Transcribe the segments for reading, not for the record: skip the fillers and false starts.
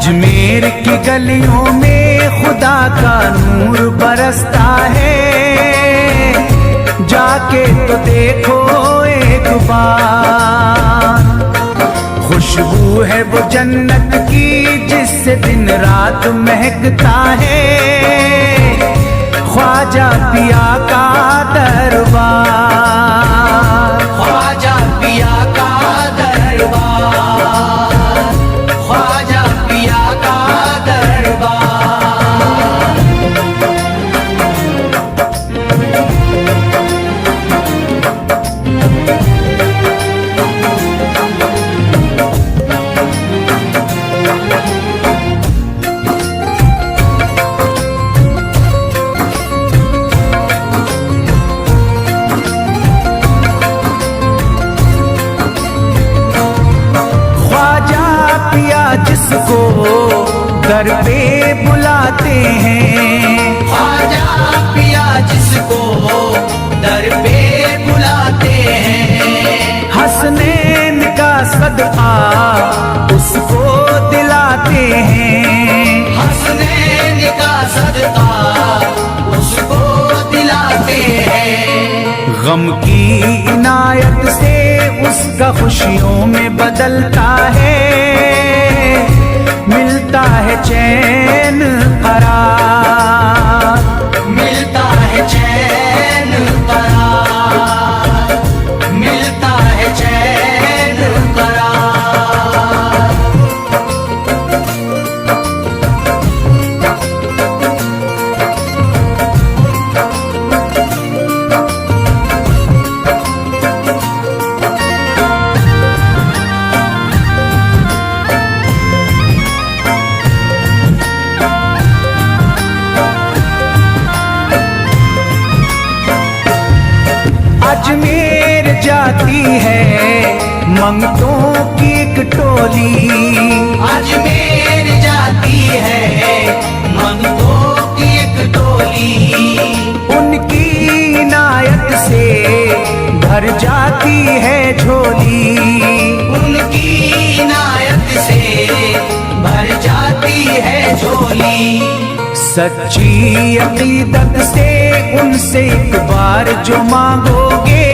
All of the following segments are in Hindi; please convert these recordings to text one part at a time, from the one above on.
अजमेर की गलियों में खुदा का नूर बरसता है, जाके तो देखो एक बार। खुशबू है वो जन्नत की जिससे दिन रात महकता है, ख्वाजा पिया का दरबार, ख्वाजा पिया का दरबार, ख्वाजा पिया का दरबार। जिसको दर पे बुलाते हैं, ख्वाजा पिया जिसको दर पे बुलाते हैं, हसनैन का सदका उसको दिलाते हैं, हसनैन का सदका उसको दिलाते हैं। गम की इनायत से उसका खुशियों में बदलता है, मिलता है चैन करार, मिलता है चैन करार, मिलता है चैन करार। अजमेर जाती है मंगतों की एक टोली, अजमेर जाती है मंगतों की एक टोली, उनकी इनायत से भर जाती है झोली, उनकी इनायत से भर जाती है झोली। सच्ची अकीदत से उनसे एक बार जो मांगोगे,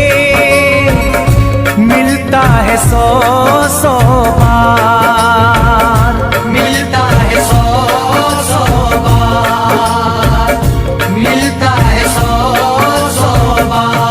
मिलता है 100 बार, मिलता है 100 बार, मिलता है 100 बार।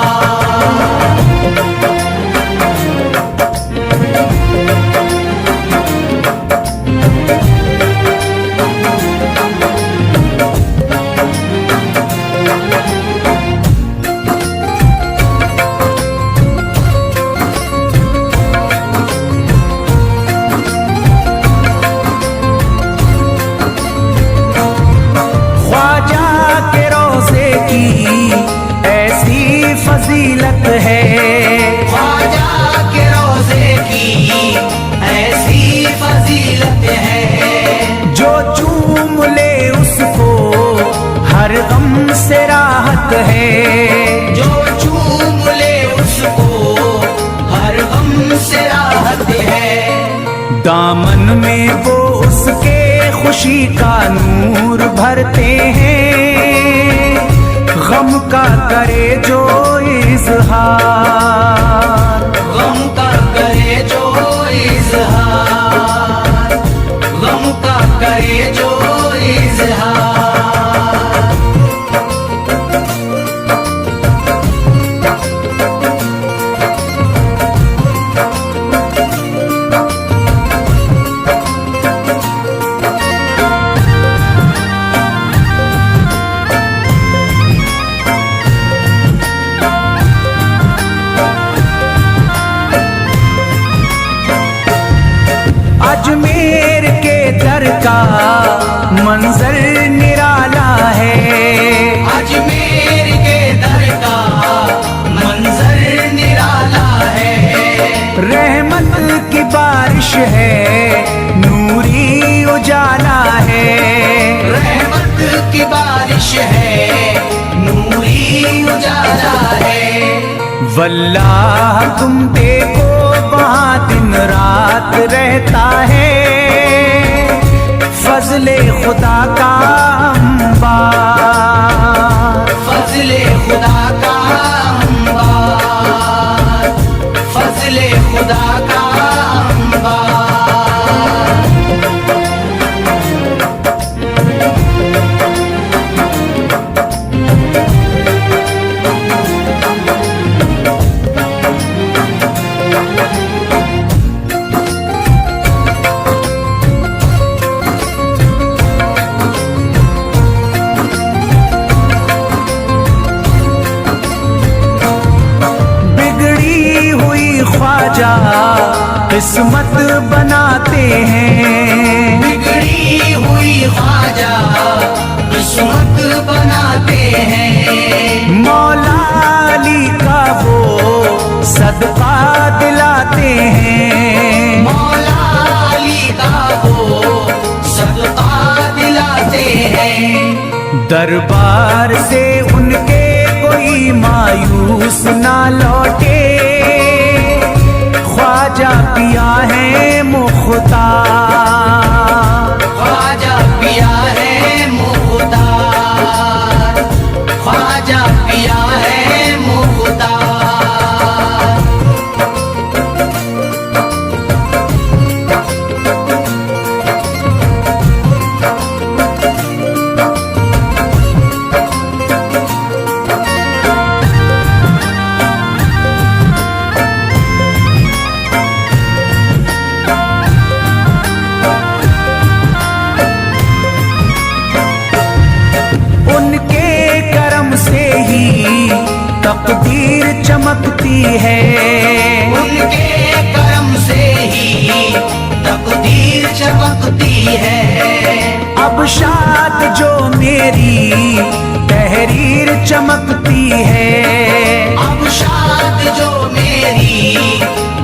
फजीलत है ख्वाजा के रोज़े की ऐसी फजीलत है, जो चूम ले उसको हर गम से राहत है, जो चूम ले उसको हर गम से राहत है। दामन में वो उसके खुशी का नूर भरते हैं, गम का करे जो इज़हार, गम का करे जो इज़हार, गम का करे जो इज़हार। अजमेर के दर का मंजर निराला है, अजमेर के दर का मंजर निराला है। रहमत की बारिश है, नूरी उजाला है, रहमत की बारिश है, नूरी उजाला है। वल्लाह तुम देखो वहाँ दिन रात रहता है, फजले खुदा का अंबार, फजले खुदा का अंबार, फजले खुदा का अंबार। ख्वाजा किस्मत बनाते हैं, बिगड़ी हुई ख्वाजा किस्मत बनाते हैं। मौला अली का वो सदका दिलाते हैं, मौला अली का वो सदका दिलाते हैं। दरबार से उनके कोई मायूस ना लौटे, ख्वाजा पिया है मुख्तार, ख्वाजा पिया है मुख्तार, ख्वाजा पिया है मुख्तार। तकदीर चमकती है, उनके करम से ही तकदीर चमकती है। अब शाद जो मेरी तहरीर चमकती है, अब शाद जो मेरी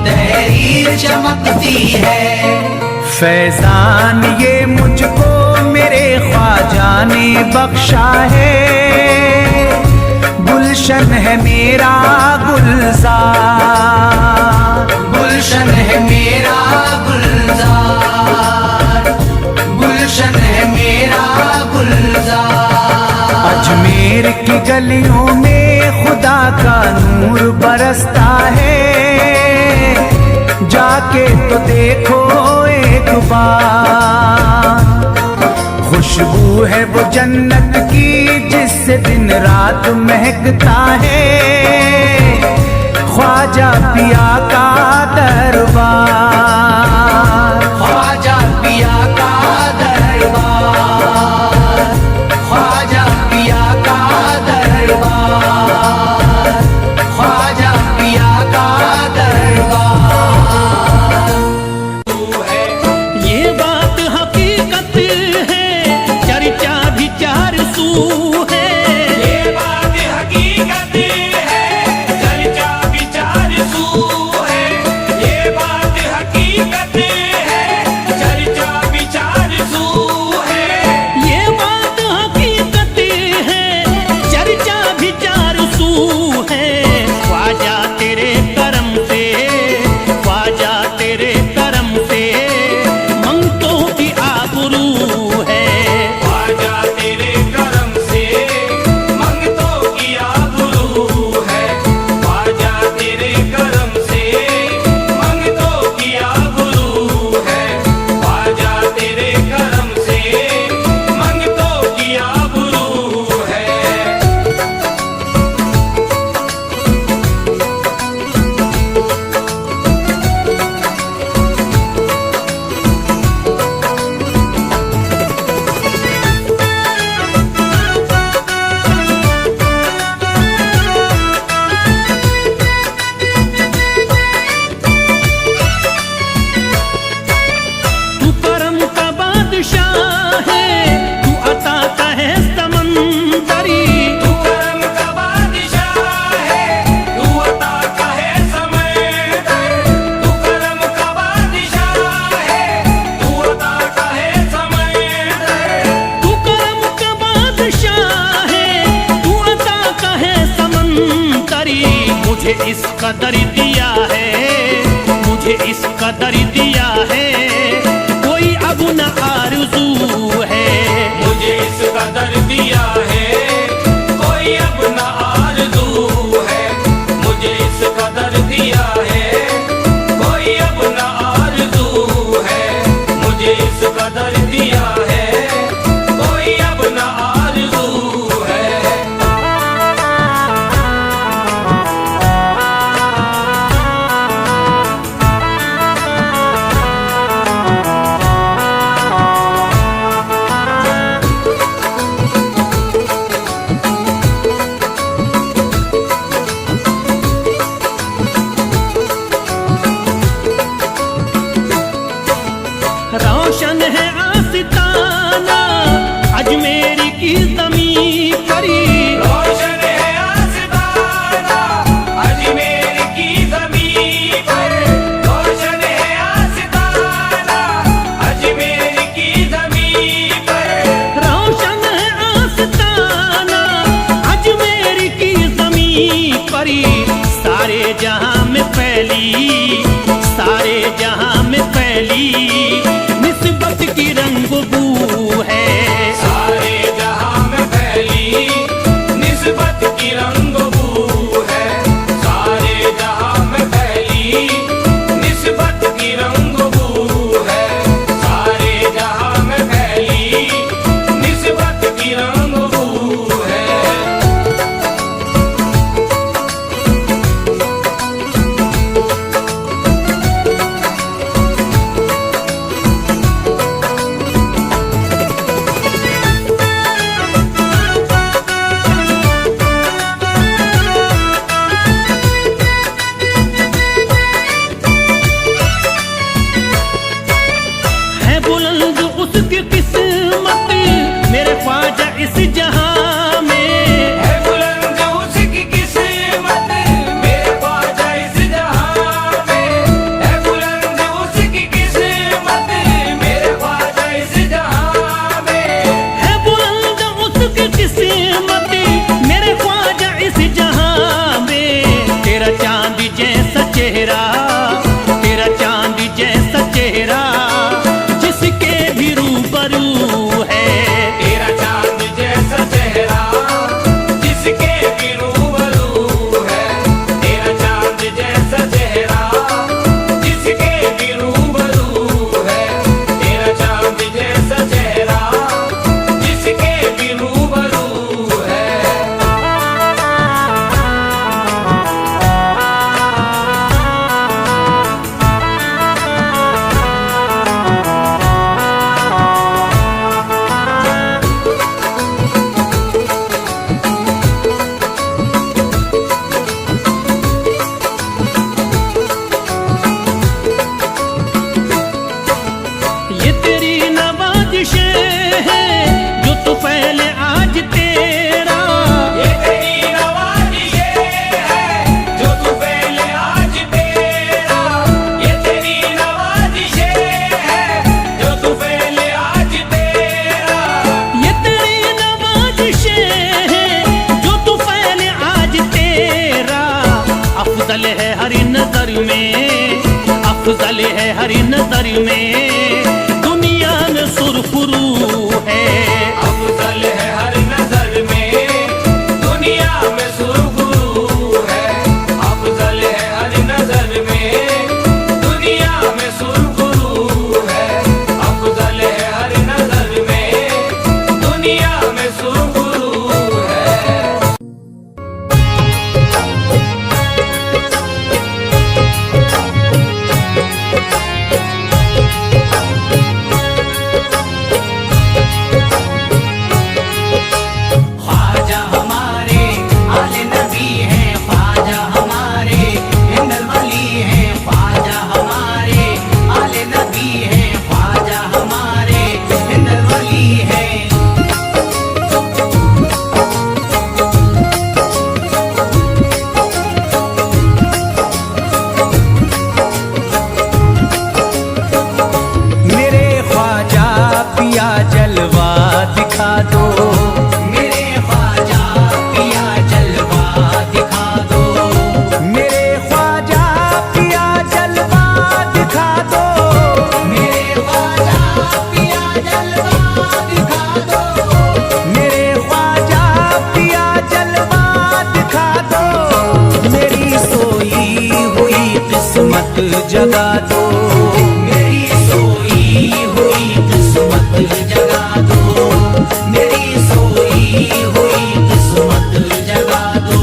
तहरीर चमकती है। फैजान ये मुझको मेरे ख्वाजा ने बख्शा है, गुलशन है मेरा गुलजार, गुलशन है मेरा गुलजार, गुलशन है मेरा गुलजार। अजमेर की गलियों में खुदा का नूर बरसता है, जाके तो देखो एक बार। खुशबू है वो जन्नत की जिससे दिन रात महकता है, ख्वाजा पिया का दरबार, ख्वाजा पिया का दरबार, ख्वाजा पिया का दरबार, ख्वाजा पिया का दरबार। ये बात हकीकत है, चर्चा विचार सू है। ये बात हकीकत है, चर्चा विचार सू है। ये बात हकीकत है, चर्चा विचार सू है। ये बात हकीकत है, चर्चा विचार सू है। ख्वाजा तेरे करम से, ख्वाजा तेरे करम से मंगतों की आबरू है। ख्वाजा तेरे करम से मंगतों की आबरू है। ख्वाजा तेरे करम से मंगतों की आबरू है। ख्वाजा तेरे करम से मंगतों की आबरू है। तू करम का बादशाह है, तू अता का है समंदरी। तू करम का बादशाह है, तू अता का है समंदर। तू करम का बादशाह है, तू अता का है समंदर। तू करम का बादशाह है, तू अता का है समंदरी। मुझे इस कदर दिया है, मुझे इस कदर दिया है, कोई अब न आरज़ू जहां में फैली, सारे जहां में फैली निस्बत की रंग बू है। सारे जहां में फैली निस्बत की रंग बू है। सारे जहां में फैली निस्बत की रंग बू है। सारे जहां में फैली निस्बत की रंग बू है। है बुलंद उसकी किस्मत मेरे ख्वाजा इस जहां में। है बुलंद उसकी किस्मत मेरे ख्वाजा इस जहां में। है बुलंद उसकी किस्मत मेरे ख्वाजा इस जहां में। है बुलंद उसकी किस्मत मेरे ख्वाजा इस जहां में। तेरा चांद जैसा चेहरा, तेरा चांद जैसा चेहरा जिसके भी रूबरू है। तेरा चांद जैसा चेहरा जिसके भी रूबरू है। तेरा चांद जैसा चेहरा जिसके भी रूबरू है। तेरा चांद जैसा चेहरा जिसके भी रूबरू है। ये तेरी नवाजिशें हैं जो तू पहले आज तेरा। ये तेरी नवाजिशें है जो तू पहले आज तेरा। ये तेरी नवाजिशें है जो तू पहले आज तेरा। ये तेरी नवाजिशें हैं जो तू पहले आज तेरा। अफजल है हर नजर में, अफजल है हर नजर में दुनिया में सुरखरू है। अफजल है हर नजर में दुनिया में सुरखरू है। अफजल है हर नजर में दुनिया में सुरखरू है। अफजल है हर नजर में दुनिया में सुरखरू है। ख्वाजा हमारे आले नबी हैं। ख्वाजा हमारे हिंदल वली हैं। ख्वाजा हमारे आले नबी हैं। ख्वाजा हमारे हिंदल वली हैं। मेरे ख्वाजा पिया जलवा दिखा दो। मेरे ख्वाजा पिया जलवा दिखा दो। मेरे ख्वाजा पिया जलवा दिखा दो। मेरे ख्वाजा पिया जलवा दिखा दो। मेरे ख्वाजा पिया जलवा दिखा दो। मेरी सोई हुई किस्मत जगा दो। मेरी सोई हुई किस्मत जगा दो। मेरी सोई हुई किस्मत जगा दो।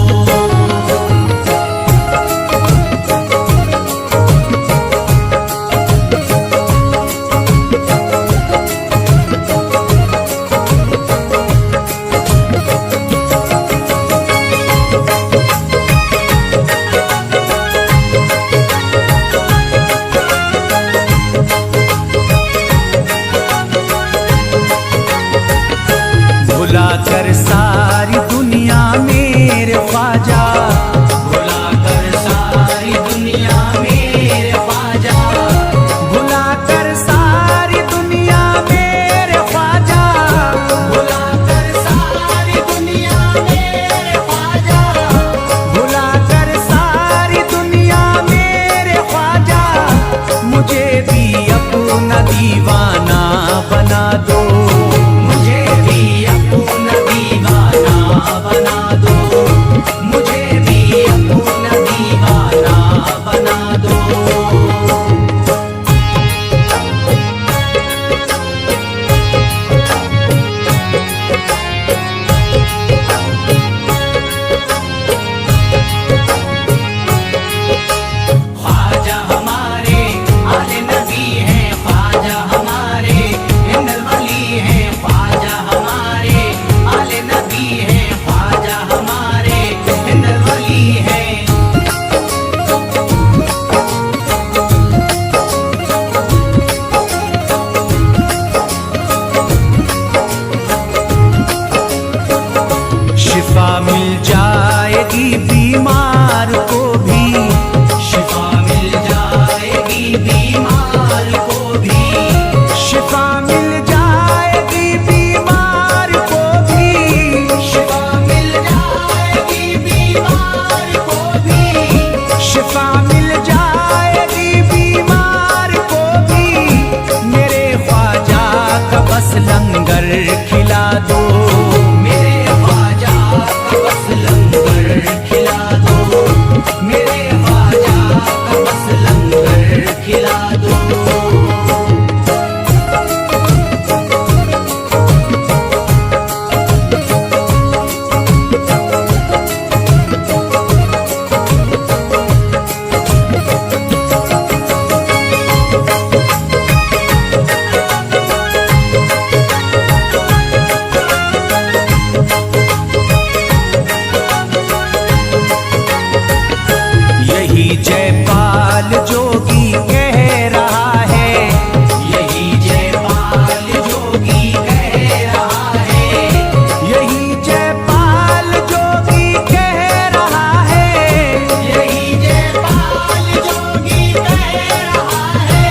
जाएगी बीमार को भी, शिफा मिल जाएगी बीमार को भी, शिफा मिल जाएगी बीमार को भी, शिफा मिल जाएगी बीमार को भी, शिफा मिल जाएगी बीमार को भी। मेरे ख्वाजा का बस लंगर खिला दो, मेरे ख्वाजा का बस लंगर खिला दो, मेरे ख्वाजा का बस लंगर खिला दो। यही जयपाल जोगी कह रहा है, यही जयपाल जोगी कह रहा है, यही जयपाल जोगी कह रहा है, यही जयपाल जोगी कह रहा है,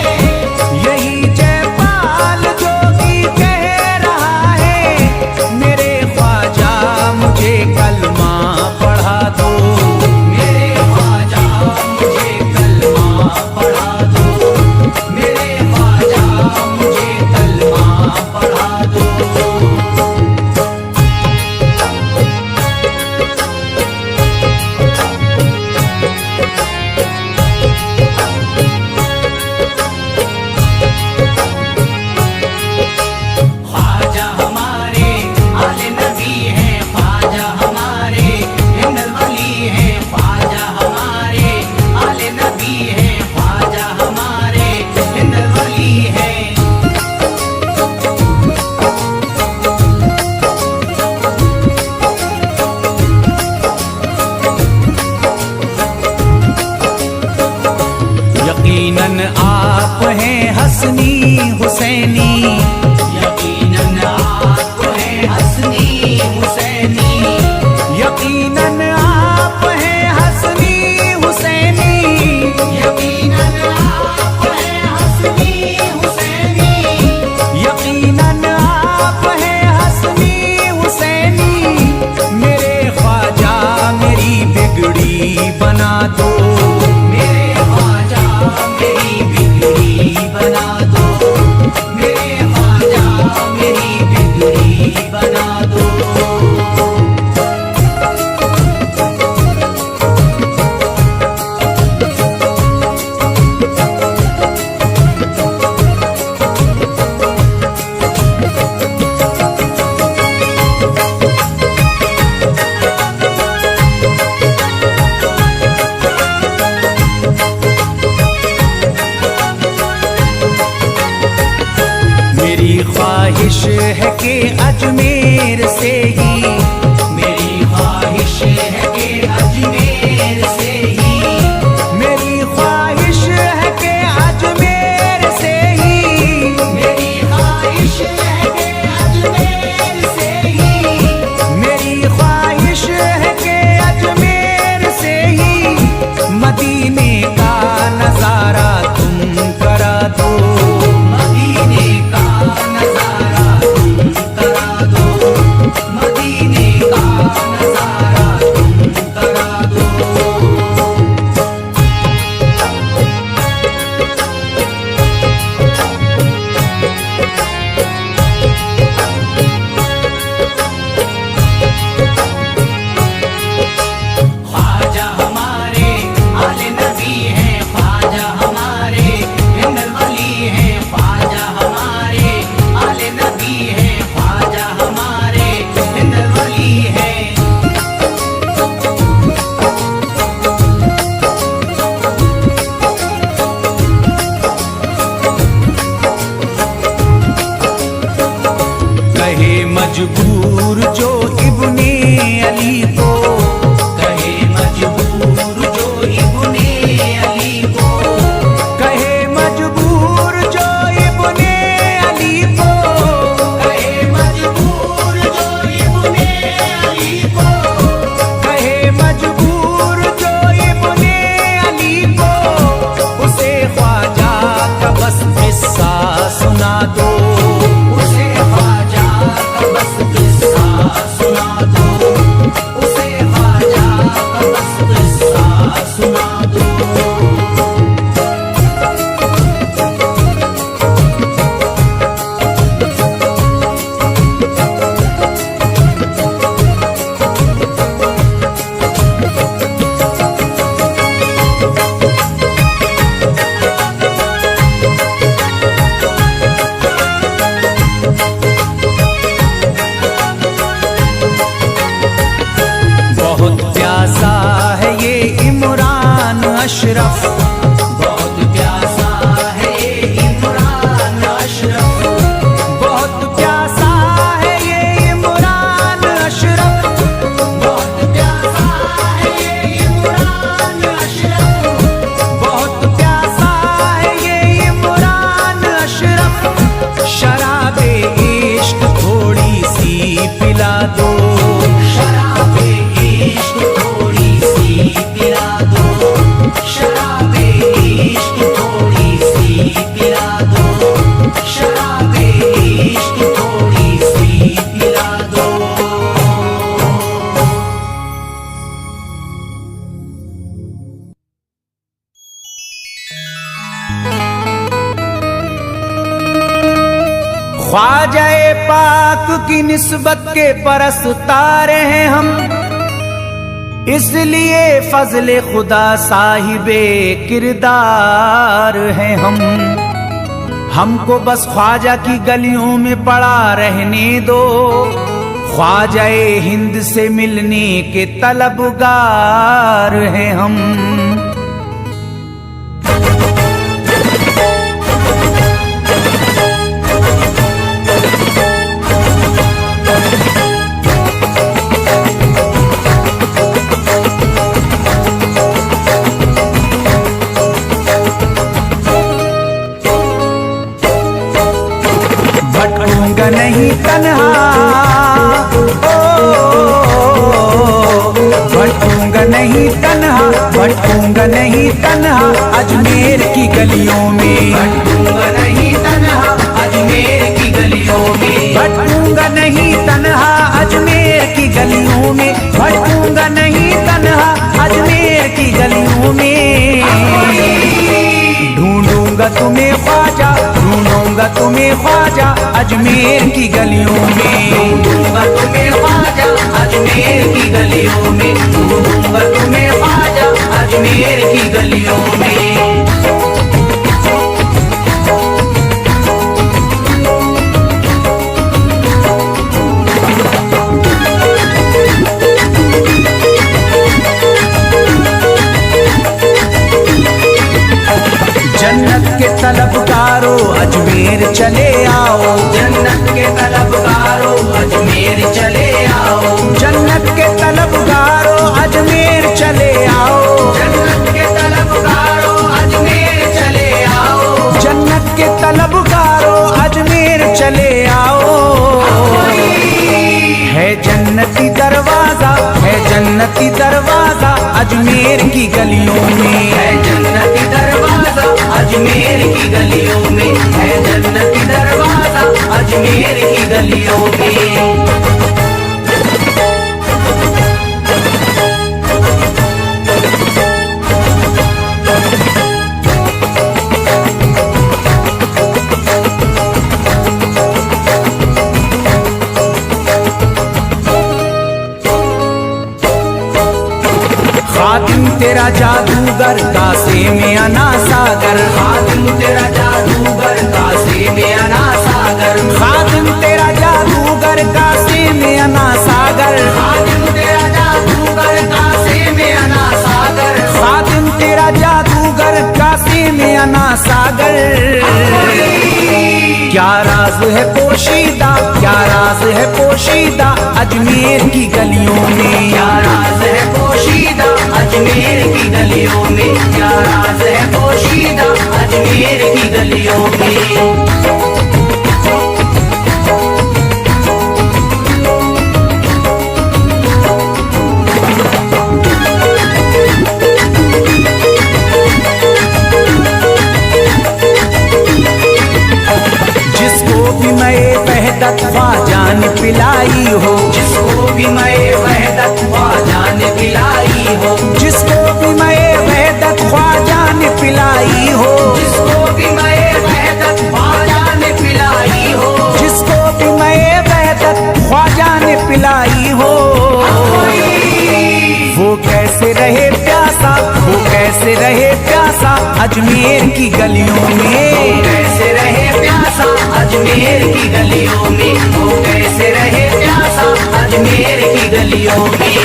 यही जयपाल जोगी कह रहा है। मेरे ख्वाजा मुझे कलमा पढ़ा दो, मेरे ख्वाजा मुझे कलमा पढ़ा दो, मेरे ख्वाजा मुझे कलमा पढ़ा दो। ख्वाजा हमारे आले नबी हैं, ख्वाजा हमारे हिंदल वली हैं, ख्वाजा हमारे आले नबी हैं, ख्वाजा हमारे हिंदल वली हैं। यकीनन आप हैं हसनी हुसैनी, यकीनन आप हैं हसनी हुसैनी, यकीनन आप हैं हसनी हुसैनी, यकीनन आप हैं हसनी हुसैनी, यकीनन आप हैं हसनी हुसैनी। मेरे ख्वाजा मेरी बिगड़ी बना दो, मेरे ख्वाजा मेरी बिगड़ी बना दो, मेरे ख्वाजा मेरी बिगड़ी बना दो। अशरफ। बहुत प्यासा है ये इमरान अशरफ, बहुत प्यासा है ये इमरान अशरफ। बहुत प्यासा है ये इमरान अशरफ, बहुत प्यासा है ये इमरान अशरफ। शराबे इश्क थोड़ी सी पिला दो, शराबे इश्क थोड़ी सी पिला दो, शराबे इश्क थोड़ी सी पिला दो, शराबे इश्क थोड़ी सी पिला दो। ख्वाजाए पाक की निस्बत के परस्तार हैं हम, इसलिए फजले खुदा साहिबे किरदार हैं हम। हमको बस ख्वाजा की गलियों में पड़ा रहने दो, ख्वाजाए हिंद से मिलने के तलबगार हैं हम। भटकूंगा नहीं तन्हा, भटकूंगा नहीं तन्हा, भटकूंगा नहीं तन्हा अजमेर की गलियों में। भटकूंगा नहीं तन्हा अजमेर की गलियों में, भटकूंगा नहीं तन्हा अजमेर की गलियों में, भटकूंगा नहीं तन्हा अजमेर की गलियों में। ढूंढूंगा तुम्हें ख्वाजा, ढूंढूंगा तुम्हें ख्वाजा अजमेर की गलियों में। ढूंढूंगा तुम्हें ख्वाजा अजमेर की गलियों में, ढूंढूंगा तुम्हें ख्वाजा अजमेर की गलियों में। जन्नत के तलबगारों अजमेर चले आओ, जन्नत के तलबगारों अजमेर चले आओ, जन्नत के तलबगारों अजमेर चले आओ, जन्नत के तलबगारों अजमेर चले आओ, जन्नत के तलबगारों अजमेर चले आओ। है जन्नती दरवाजा, है जन्नती दरवाजा अजमेर की गलियों में। है जन्नती दरवाजा अजमेर की गलियों में, है जन्नती दरवाजा अजमेर की गलियों में। खातिम तेरा जादूगर कासे में अना सागर, खातिम तेरा जादूगर कासे में अना सागर, खातिम तेरा जादूगर कासे में अना सागर, खातिम तेरा जादूगर कासे में अना सागर, खातिम तेरा जादूगर कासे में अना सागर। क्या राज है पोशीदा, क्या राज है पोशीदा अजमेर की गलियों में। क्या राज है पोशीदा अजमेर की गलियों में, क्या राज है पोशीदा अजमेर की गलियों में। जिसको भी मैं वहदत ख्वाजा ने पिलाई हो, जिसको भी मैं वहदत ख्वाजा ने पिलाई हो, जिसको भी मैं वहदत ख्वाजा ने पिलाई हो, जिसको भी मैं वहदत ख्वाजा ने पिलाई हो, जिसको भी मैं वहदत ख्वाजा ने पिलाई हो। वो कैसे रहे प्यासा, वो कैसे रहे प्यासा अजमेर की गलियों में। कैसे रहे प्यासा अजमेर की गलियों में, वो कैसे रहे प्यासा अजमेर की गलियों में।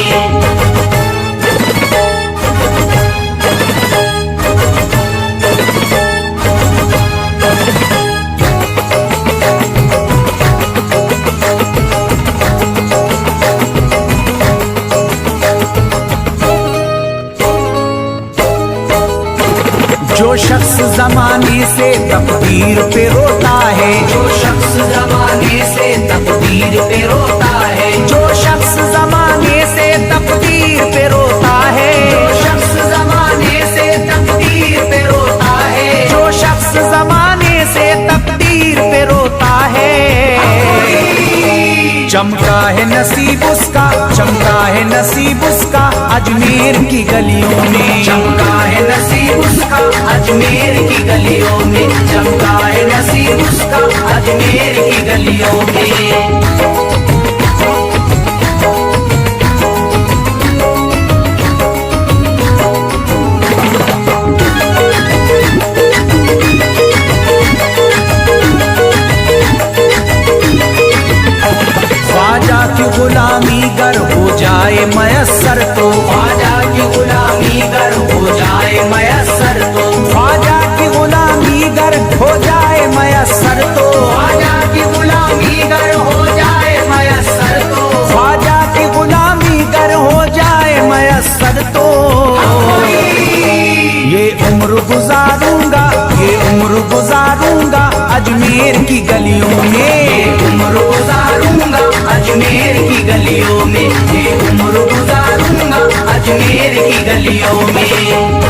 शख्स जमाने से तकदीर पे रोता है, जो शख्स जमाने से तकदीर पे रोता है, जो शख्स जमाने से तकदीर पे रोता है, जो शख्स जमाने से तकदीर पे रोता है, जो शख्स जमाने से तकदीर पे रोता है। चमका है नसीब उसका, चमका है नसीब उसका अजमेर की गलियों में, चमका है नसीब उसका अजमेर की गलियों में, चमका है नसीब उसका अजमेर की गलियों में। ख्वाजा की गुलामी गर हो जाए मयस्सर तो, ख्वाजा की गुलामी गर हो जाए मयस्सर तो, ख्वाजा की गुलामी गर हो जाए मयस्सर तो, ख्वाजा की गुलामी गर हो जाए मयस्सर तो, ख्वाजा की गुलामी गर हो जाए मयस्सर तो, ये उम्र गुजारूंगा, ये उम्र गुजारूंगा अजमेर की गलियों में, उम्र गुजारूंगा अजमेर की गलियों में, ये उम्र गुजारूंगा अजमेर की गलियों में।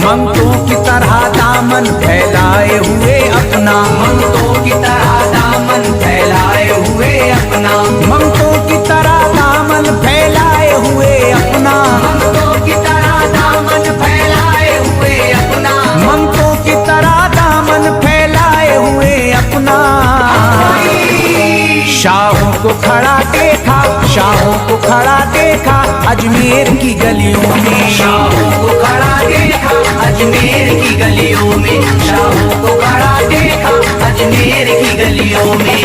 मंगतों की तरह दामन फैलाए हुए अपना, मंगतों की तरह दामन फैलाए हुए अपना, मंगतों की तरह दामन फैलाए हुए अपना, मंगतों की तरह दामन फैलाए हुए अपना, मंगतों की तरह दामन फैलाए हुए अपना। शाहों को खड़ा देखा, शाहों को खड़ा देखा अजमेर की गलियों में, शाहों को खड़ा देखा अजमेर की गलियों में, शाहों को खड़ा देखा अजमेर की गलियों में।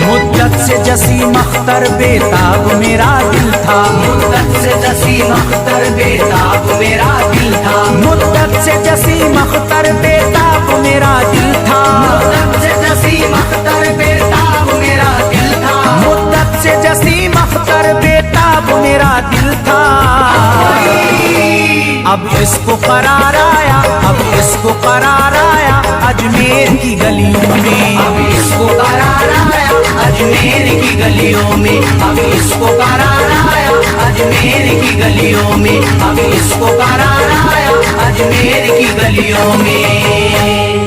मुद्दत से जसीम अख्तर बेताब मेरा दिल था, मुद्दत से जसीम अख्तर बेताब मेरा दिल था, मुद्दत से जसीम अख्तर बेताब मेरा दिल था, मुद्दत से जसीम अख्तर बेताब मेरा दिल था, मुद्दत से जसीम अख्तर बेताब मेरा दिल था। अब इसको करार आया, अब इसको करार आया अजमेर की गलियों में, अब इसको करार आया अजमेर की गलियों में, अब इसको करार आया अजमेर की गलियों में, अब इसको करार आया अजमेर की गलियों में।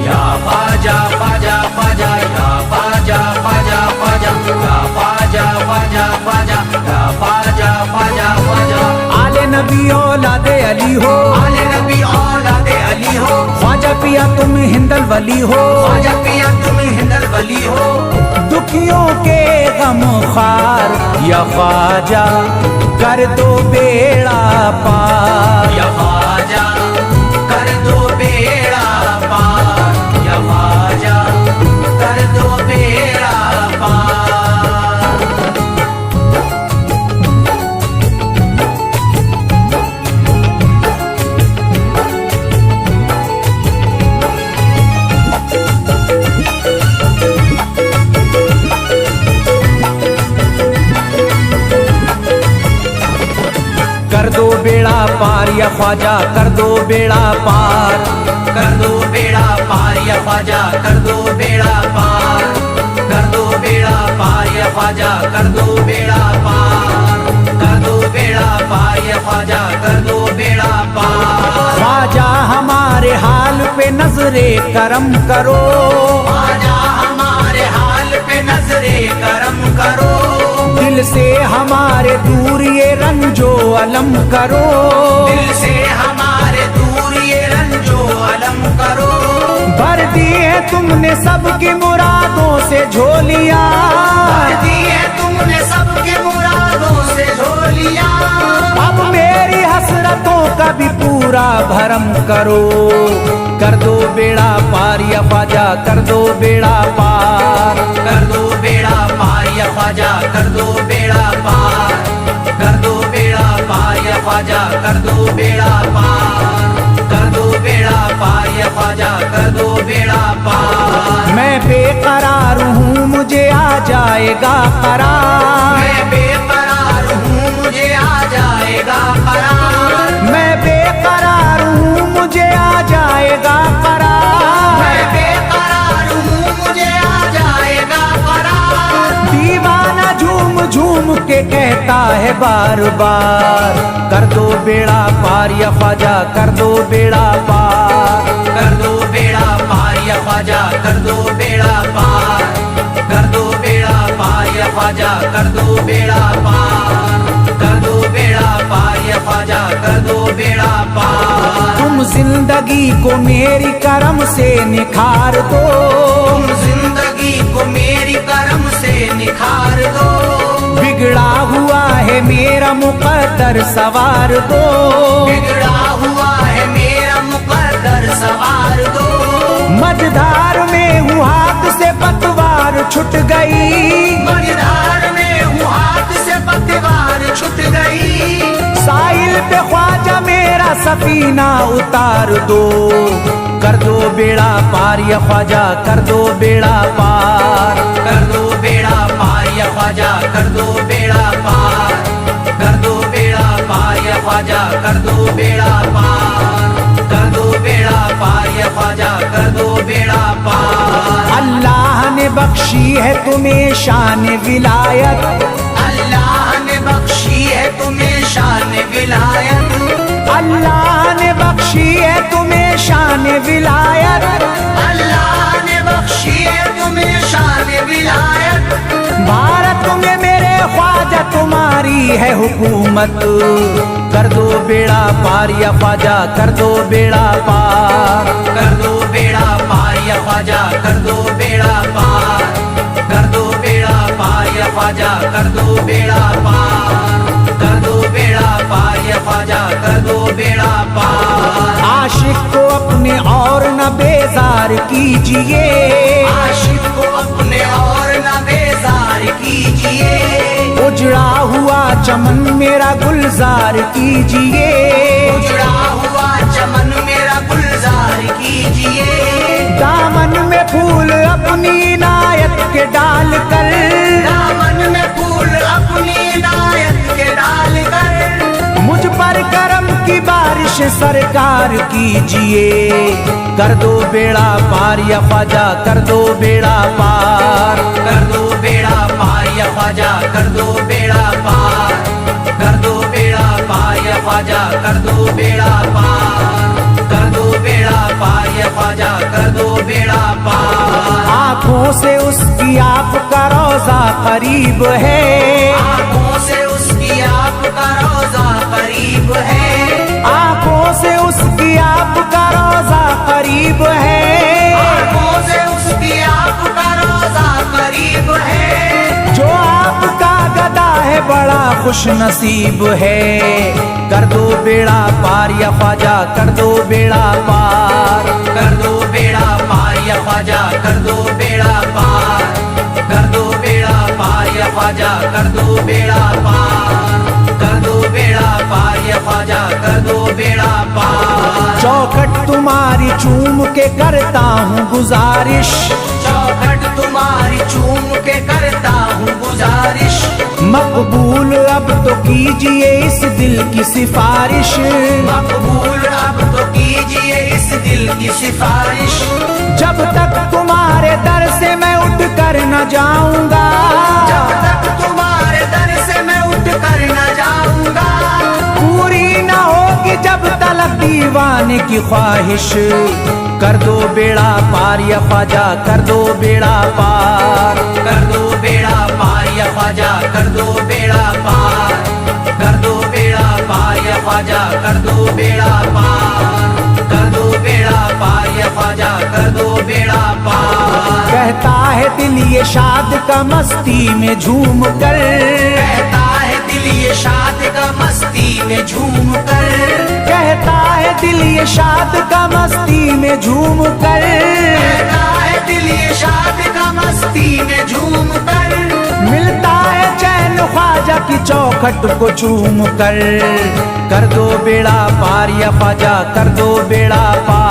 या बाजा बाजा बाजा, या बाजा बाजा बाजा, या बाजा बाजा बाजा, या बाजा बाजा बाजा। आले नबी औलादे अली हो, आले नबी औलादे अली हो, ख्वाजा पिया तुम हिंदल वली हो, ख्वाजा पिया तुम हिंदल वली हो, दुखियों के गम खार या ख्वाजा कर दो बेड़ा पार, या ख्वाजा कर दो बेड़ा पार, या ख्वाजा कर दो बेड़ा पार। कर दो बेड़ा पार या ख्वाजा कर दो बेड़ा पार, कर दो बेड़ा पार या ख्वाजा कर दो बेड़ा पार, कर दो बेड़ा पार या ख्वाजा कर दो बेड़ा पार, कर दो बेड़ा पार या ख्वाजा कर दो बेड़ा पार। ख्वाजा हमारे हाल पे नजरे करम करो, ख्वाजा हमारे हाल पे नजरे करम करो, दिल से हमारे दूर ये रंजो अलम करो, दिल से हमारे दूर हैं तुमने सबकी मुरादों से झोलियां, भर दी है तुमने सबके मुरादों से झोलियां। अब मेरी हसरतों का भी पूरा भरम करो, कर दो बेड़ा पार या ख्वाजा, कर दो बेड़ा पार, कर दो बेड़ा पार या ख्वाजा, कर दो बेड़ा पार, कर दो बेड़ा पार या ख्वाजा, कर दो बेड़ा पार, कर दो बेड़ा पार या ख्वाजा, कर दो बेड़ा पार। मैं बेकरार हूँ मुझे आ जाएगा करार, मैं बेकरार हूँ मुझे आ जाएगा करार, मैं बेकरार हूँ मुझे आ जाएगा करार, मैं बेकरार हूँ मुझे आ जाएगा करार। दीवाना झूम झूम के कहता है बार बार, कर दो बेड़ा पार या ख्वाजा, कर दो बेड़ा पार, कर दो बेड़ा पार या ख्वाजा, कर दो बेड़ा पार, कर दो बेड़ा पार या ख्वाजा, कर दो बेड़ा पार, कर दो बेड़ा पार या ख्वाजा, कर दो बेड़ा पार। तुम जिंदगी को मेरी करम से निखार दो, तुम जिंदगी को मेरी करम से निखार दो, बिगड़ा हुआ है मेरा मुकद्दर सवार दो, बिगड़ा हुआ है मेरा मुकद्दर सवार दो। मझधार में हूँ हाथ से पतवार छूट गई, मझधार में हूँ हाथ से पतवार छूट गई, साहिल पे ख्वाजा मेरा सफीना उतार दो, कर दो बेड़ा पार या ख्वाजा, कर दो बेड़ा पार, कर दो बेड़ा पार या ख्वाजा, कर दो बेड़ा पार, कर दो बेड़ा पार या ख्वाजा, कर दो बेड़ा पार, कर दो बेड़ा पार या ख्वाजा, कर दो बेड़ा पार। अल्लाह ने बख्शी है तुम्हें शान विलायत, अल्लाह ने बख्शी है तुम्हें शान विलायत, अल्लाह ने बख्शी है तुम्हें शान विलायत, अल्लाह ने बख्शी है तुम्हें शान विलायत। भारत में मेरे ख्वाजा तुम्हारी है हुकूमत, कर दो बेड़ा पार या ख्वाजा, कर दो बेड़ा पार, कर दो बेड़ा पार या ख्वाजा, कर दो बेड़ा पार, कर दो बेड़ा पार या ख्वाजा, कर दो बेड़ा पार, कर दो बेड़ा पार या ख्वाजा, कर दो बेड़ा पार। आशिक को अपने और न बेजार कीजिए, आशिक को अपने और न बेजार कीजिए, उजड़ा हुआ चमन मेरा गुलजार कीजिए, उजड़ा हुआ चमन मेरा गुलजार कीजिए, दामन में फूल अपनी इनायत के डाल कर, दामन में फूल अपनी इनायत के डाल कर, मुझ पर करम की बारिश सरकार कीजिए, कर दो बेड़ा पार या ख्वाजा, कर दो बेड़ा पार, कर दो बेड़ा पार या ख्वाजा, कर दो बेड़ा पार, कर दो बेड़ा पार या ख्वाजा, कर दो बेड़ा पार, कर दो बेड़ा पार या ख्वाजा, कर दो बेड़ा पार। आँखों से उसकी आपका रोजा करीब है, आँखों से उसकी आपका रोजा करीब है, आँखों से उसकी आपका रोजा करीब है, आँखों से उसकी आपका रोजा करीब है, जो आपका गदा है बड़ा खुश नसीब है, कर दो बेड़ा पार या ख्वाजा, कर दो बेड़ा पार, कर दो बेड़ा पार या ख्वाजा, कर दो बेड़ा पार, कर दो बेड़ा पार या ख्वाजा, कर दो बेड़ा पार, कर दो बेड़ा पार या ख्वाजा, कर दो बेड़ा पार। चौखट तुम्हारी चूम के करता हूँ गुजारिश, चौखट तुम्हारी चूम के करता हूँ गुजारिश, मकबूल अब तो कीजिए इस दिल की सिफारिश, मकबूल अब तो कीजिए इस दिल की सिफारिश, जब तक तुम्हारे दर से मैं उठ कर न जाऊंगा, जब तक तुम्हारे दर से मैं उठ कर न जाऊंगा, पूरी न होगी जब तलक दीवाने की ख्वाहिश, कर दो बेड़ा पार या ख्वाजा, कर दो बेड़ा पार, कर दो बेड़ा पार या ख्वाजा, कर दो बेड़ा पार, कर दो बेड़ा पार या ख्वाजा, कर दो बेड़ा पार, कर दो बेड़ा पार या ख्वाजा, कर दो बेड़ा पार। ये शाद का मस्ती में झूम कर, कहता है दिल ये शाद का मस्ती में झूम कर, कहता है दिल ये शाद का मस्ती में झूम कर, कहता है दिल ये शाद का मस्ती में झूम कर, मिलता है चैन ख्वाजा की चौखट को चूम कर दो बेड़ा पार या ख्वाजा कर दो बेड़ा पार।